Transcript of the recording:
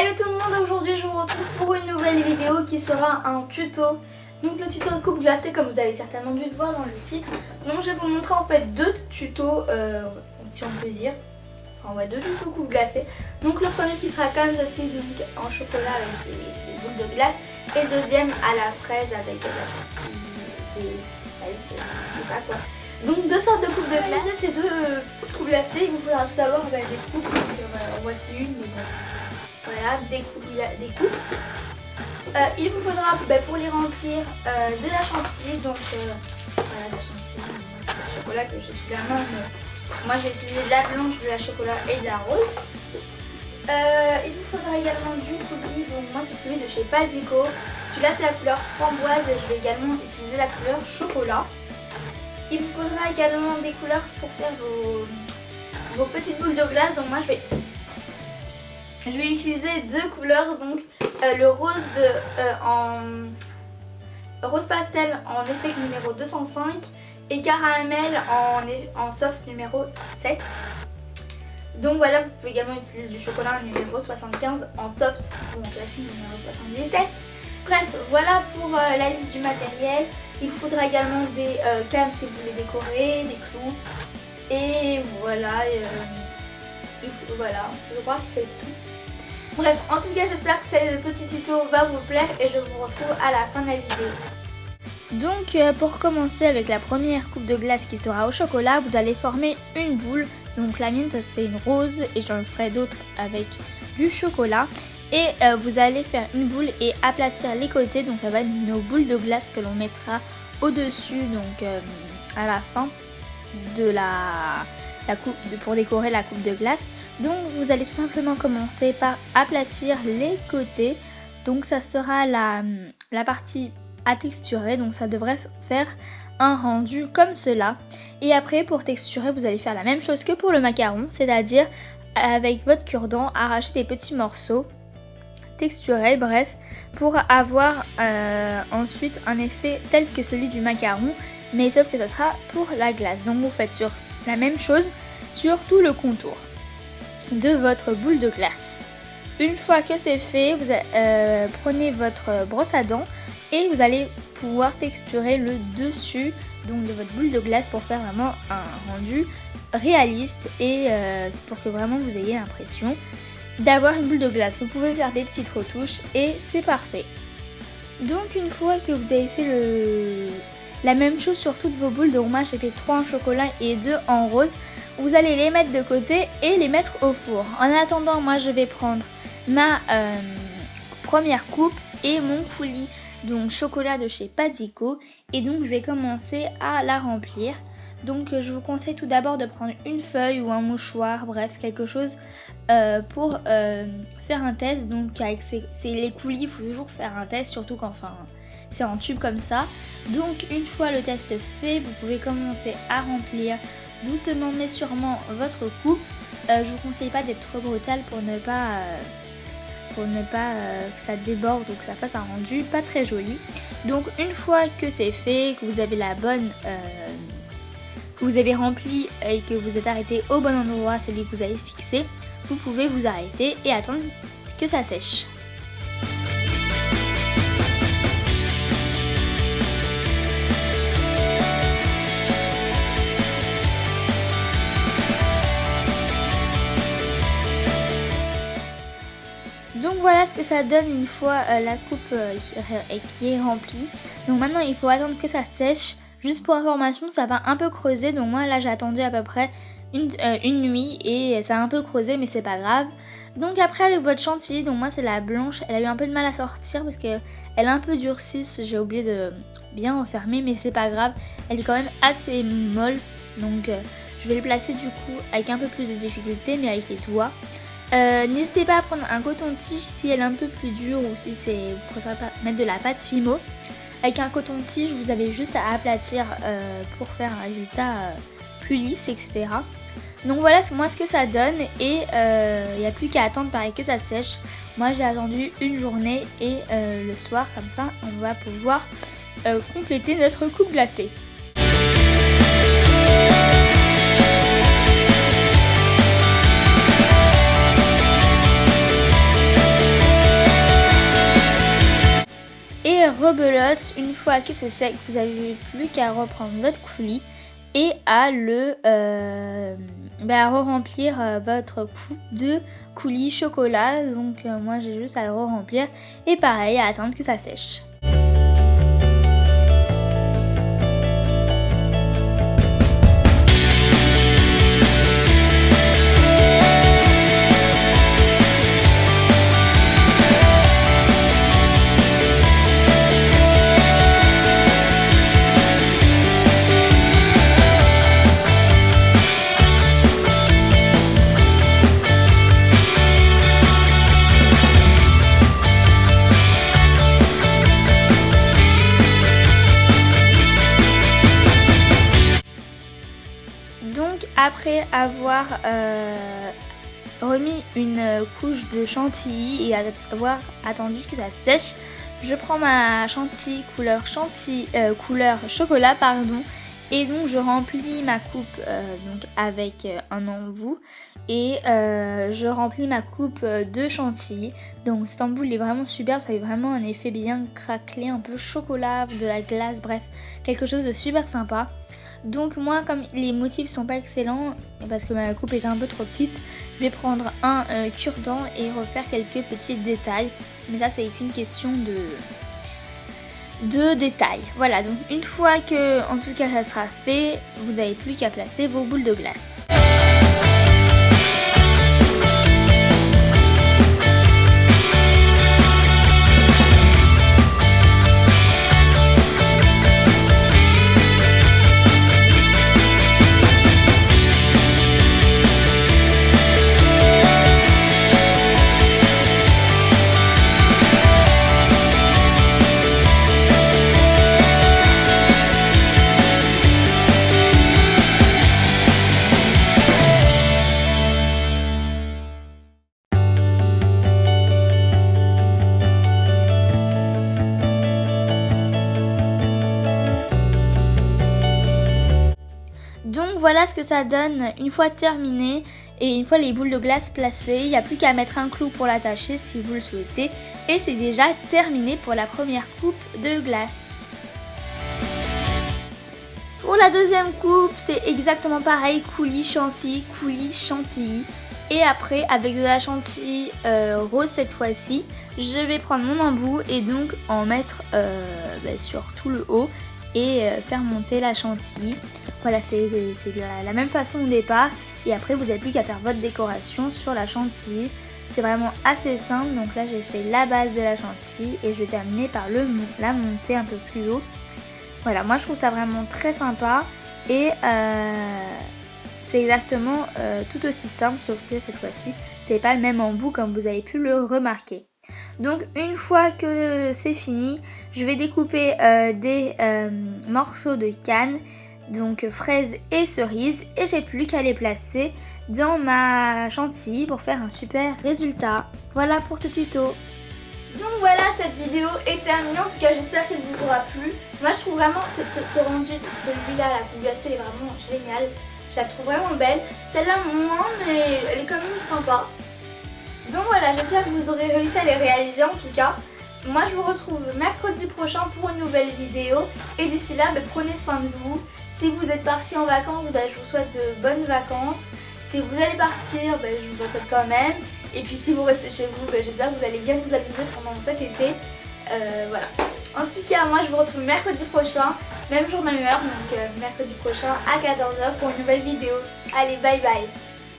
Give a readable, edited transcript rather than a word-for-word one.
Hello tout le monde, aujourd'hui je vous retrouve pour une nouvelle vidéo qui sera un tuto. Donc le tuto de coupe glacée, comme vous avez certainement dû le voir dans le titre. Donc je vais vous montrer en fait deux tutos, si on peut dire. Enfin ouais, deux tutos coupe glacée. Donc le premier qui sera comme ceci, donc en chocolat avec des boules de glace. Et le deuxième à la fraise avec de la chantilly, des fraises, tout ça quoi. Donc deux sortes de coupes de glace. Ces deux petites coupes glacées, il vous faudra tout d'abord des coupes. Donc, en voici une, mais bon. Voilà, des coupes. Il vous faudra pour les remplir de la chantilly. Donc voilà, la chantilly, c'est le chocolat que j'ai sous la main. Mais moi j'ai utilisé de la blanche, de la chocolat et de la rose. Il vous faudra également du coulis. Donc moi c'est celui de chez Padico. Celui-là c'est la couleur framboise et je vais également utiliser la couleur chocolat. Il vous faudra également des couleurs pour faire vos petites boules de glace. Donc moi je vais utiliser deux couleurs, donc le rose rose pastel en effet numéro 205 et caramel en soft numéro 7. Donc voilà, vous pouvez également utiliser du chocolat numéro 75 en soft ou en classique numéro 77. Bref, voilà pour la liste du matériel. Il vous faudra également des cannes si vous voulez décorer, des clous. Et voilà, voilà, je crois que c'est tout. Bref, en tout cas j'espère que ce petit tuto va vous plaire et je vous retrouve à la fin de la vidéo. Donc pour commencer avec la première coupe de glace qui sera au chocolat, vous allez former une boule. Donc la mienne ça c'est une rose et j'en ferai d'autres avec du chocolat. Et vous allez faire une boule et aplatir les côtés, donc ça va être nos boules de glace que l'on mettra au dessus, donc à la fin de la coupe, pour décorer la coupe de glace. Donc vous allez tout simplement commencer par aplatir les côtés, donc ça sera la partie à texturer, donc ça devrait faire un rendu comme cela. Et après pour texturer vous allez faire la même chose que pour le macaron, c'est-à-dire avec votre cure-dent arracher des petits morceaux texturés, bref, pour avoir ensuite un effet tel que celui du macaron, mais sauf que ça sera pour la glace. Donc vous faites sur la même chose sur tout le contour de votre boule de glace. Une fois que c'est fait, vous prenez votre brosse à dents et vous allez pouvoir texturer le dessus donc de votre boule de glace pour faire vraiment un rendu réaliste et pour que vraiment vous ayez l'impression d'avoir une boule de glace. Vous pouvez faire des petites retouches et c'est parfait. Donc une fois que vous avez fait la même chose sur toutes vos boules, donc moi j'ai fait 3 en chocolat et 2 en rose, vous allez les mettre de côté et les mettre au four. En attendant, moi je vais prendre ma première coupe et mon coulis, donc chocolat de chez Padico, et donc je vais commencer à la remplir. Donc je vous conseille tout d'abord de prendre une feuille ou un mouchoir, bref quelque chose pour faire un test. Donc avec les coulis, il faut toujours faire un test, surtout quand c'est en tube comme ça. Donc une fois le test fait, vous pouvez commencer à remplir doucement mais sûrement votre coupe. Je vous conseille pas d'être trop brutal pour ne pas que ça déborde ou que ça fasse un rendu pas très joli. Donc une fois que c'est fait, que vous avez la bonne que vous avez rempli et que vous êtes arrêté au bon endroit, celui que vous avez fixé, vous pouvez vous arrêter et attendre que ça sèche. Donc voilà ce que ça donne une fois la coupe qui est remplie. Donc maintenant il faut attendre que ça sèche. Juste pour information, ça va un peu creuser, donc moi là j'ai attendu à peu près une nuit et ça a un peu creusé, mais c'est pas grave. Donc après avec votre chantilly, donc moi c'est la blanche, elle a eu un peu de mal à sortir parce qu'elle est un peu durcie, j'ai oublié de bien refermer, mais c'est pas grave, elle est quand même assez molle, donc je vais le placer du coup avec un peu plus de difficulté, mais avec les doigts. N'hésitez pas à prendre un coton-tige si elle est un peu plus dure ou si vous préférez pas mettre de la pâte Fimo. Avec un coton-tige, vous avez juste à aplatir pour faire un résultat plus lisse, etc. Donc voilà moi ce que ça donne et il n'y a plus qu'à attendre pareil que ça sèche. Moi j'ai attendu une journée et le soir comme ça on va pouvoir compléter notre coupe glacée. rebelote. Une fois que c'est sec, vous avez plus qu'à reprendre votre coulis et à re-remplir votre coupe de coulis chocolat. Donc moi j'ai juste à le re-remplir et pareil à attendre que ça sèche. Donc après avoir remis une couche de chantilly et avoir attendu que ça sèche, je prends ma chantilly couleur chocolat et donc je remplis ma coupe donc avec un embout et je remplis ma coupe de chantilly. Donc cet embout il est vraiment super, ça fait vraiment un effet bien craquelé, un peu chocolat, de la glace, bref, quelque chose de super sympa. Donc moi, comme les motifs sont pas excellents, parce que ma coupe est un peu trop petite, je vais prendre un cure-dent et refaire quelques petits détails. Mais ça c'est qu'une question de détails. Voilà, donc une fois que en tout cas ça sera fait, vous n'avez plus qu'à placer vos boules de glace. Donc voilà ce que ça donne une fois terminé et une fois les boules de glace placées. Il n'y a plus qu'à mettre un clou pour l'attacher si vous le souhaitez. Et c'est déjà terminé pour la première coupe de glace. Pour la deuxième coupe, c'est exactement pareil, coulis chantilly. Et après, avec de la chantilly rose cette fois-ci, je vais prendre mon embout et donc en mettre sur tout le haut et faire monter la chantilly. Voilà, c'est de la même façon au départ. Et après, vous n'avez plus qu'à faire votre décoration sur la chantilly. C'est vraiment assez simple. Donc là, j'ai fait la base de la chantilly et je vais terminer par la monter un peu plus haut. Voilà, moi je trouve ça vraiment très sympa. Et c'est exactement tout aussi simple, sauf que cette fois-ci, c'est pas le même embout comme vous avez pu le remarquer. Donc une fois que c'est fini, je vais découper des morceaux de canne, donc fraises et cerises, et j'ai plus qu'à les placer dans ma chantilly pour faire un super résultat. Voilà pour ce tuto. Donc voilà, cette vidéo est terminée. En tout cas, j'espère qu'elle vous aura plu. Moi, je trouve vraiment ce rendu, celui-là, la coupe glacée, est vraiment génial. Je la trouve vraiment belle. Celle-là, moins, mais elle est quand même sympa. Donc voilà, j'espère que vous aurez réussi à les réaliser en tout cas. Moi, je vous retrouve mercredi prochain pour une nouvelle vidéo. Et d'ici là, prenez soin de vous. Si vous êtes partis en vacances, je vous souhaite de bonnes vacances. Si vous allez partir, je vous en souhaite quand même. Et puis si vous restez chez vous, j'espère que vous allez bien vous amuser pendant cet été. Voilà. En tout cas, moi je vous retrouve mercredi prochain, même jour, même heure, donc mercredi prochain à 14h pour une nouvelle vidéo. Allez, bye bye.